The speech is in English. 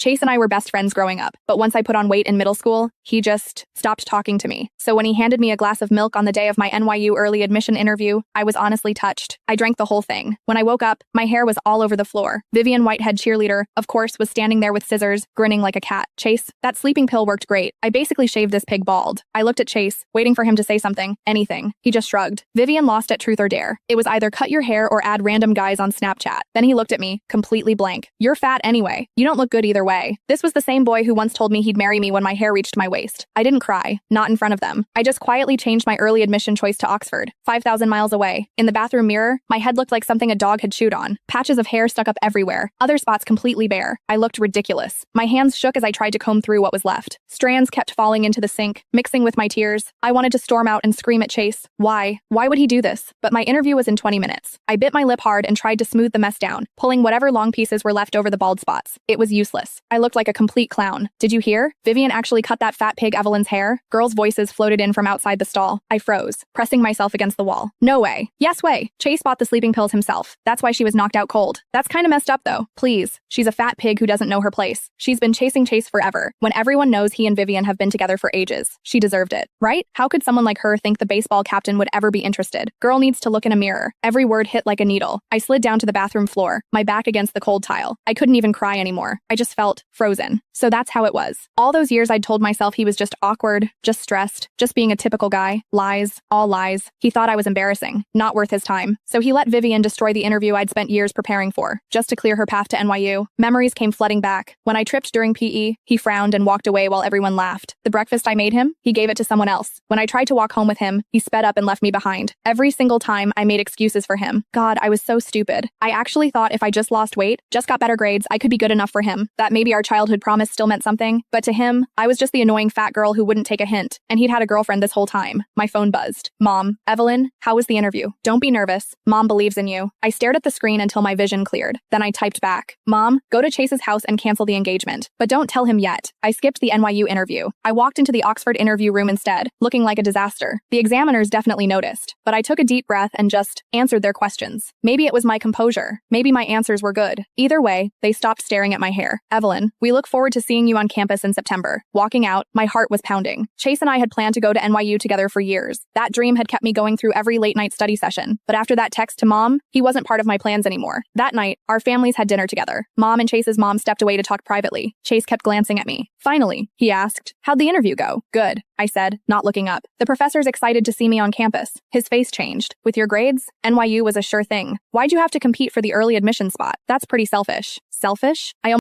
Chase and I were best friends growing up, but once I put on weight in middle school, he just stopped talking to me. So when he handed me a glass of milk on the day of my NYU early admission interview, I was honestly touched. I drank the whole thing. When I woke up, my hair was all over the floor. Vivian Whitehead, cheerleader, of course, was standing there with scissors, grinning like a cat. Chase, that sleeping pill worked great. I basically shaved this pig bald. I looked at Chase, waiting for him to say something, anything. He just shrugged. Vivian lost at Truth or Dare. It was either cut your hair or add random guys on Snapchat. Then he looked at me, completely blank. You're fat anyway. You don't look good either way. This was the same boy who once told me he'd marry me when my hair reached my waist. I didn't cry, not in front of them. I just quietly changed my early admission choice to Oxford, 5,000 miles away. In the bathroom mirror, my head looked like something a dog had chewed on. Patches of hair stuck up everywhere, other spots completely bare. I looked ridiculous. My hands shook as I tried to comb through what was left. Strands kept falling into the sink, mixing with my tears. I wanted to storm out and scream at Chase. Why? Why would he do this? But my interview was in 20 minutes. I bit my lip hard and tried to smooth the mess down, pulling whatever long pieces were left over the bald spots. It was useless. I looked like a complete clown. Did you hear? Vivian actually cut that fat pig Evelyn's hair. Girls' voices floated in from outside the stall. I froze, pressing myself against the wall. No way. Yes way. Chase bought the sleeping pills himself. That's why she was knocked out cold. That's kind of messed up though. Please. She's a fat pig who doesn't know her place. She's been chasing Chase forever, when everyone knows he and Vivian have been together for ages. She deserved it, right? How could someone like her think the baseball captain would ever be interested? Girl needs to look in a mirror. Every word hit like a needle. I slid down to the bathroom floor, my back against the cold tile. I couldn't even cry anymore. I just felt frozen. So that's how it was. All those years I'd told myself he was just awkward, just stressed, just being a typical guy. Lies, all lies. He thought I was embarrassing, not worth his time. So he let Vivian destroy the interview I'd spent years preparing for, just to clear her path to NYU. Memories came flooding back. When I tripped during PE, he frowned and walked away while everyone laughed. The breakfast I made him, he gave it to someone else. When I tried to walk home with him, he sped up and left me behind. Every single time, I made excuses for him. God, I was so stupid. I actually thought if I just lost weight, just got better grades, I could be good enough for him. That maybe our childhood promise still meant something. But to him, I was just the annoying fat girl who wouldn't take a hint. And he'd had a girlfriend this whole time. My phone buzzed. Mom, Evelyn, how was the interview? Don't be nervous. Mom believes in you. I stared at the screen until my vision cleared. Then I typed back. Mom, go to Chase's house and cancel the engagement. But don't tell him yet. I skipped the NYU interview. I walked into the Oxford interview room instead, looking like a disaster. The examiners definitely noticed, but I took a deep breath and just answered their questions. Maybe it was my composure. Maybe my answers were good. Either way, they stopped staring at my hair. Evelyn, we look forward to seeing you on campus in September. Walking out, my heart was pounding. Chase and I had planned to go to NYU together for years. That dream had kept me going through every late-night study session. But after that text to Mom, he wasn't part of my plans anymore. That night, our families had dinner together. Mom and Chase's mom stepped away to talk privately. Chase kept glancing at me. Finally, he asked, "How'd the interview go?" "Good," I said, not looking up. "The professor's excited to see me on campus." His face changed. "With your grades, NYU was a sure thing. Why'd you have to compete for the early admission spot? That's pretty selfish." Selfish? I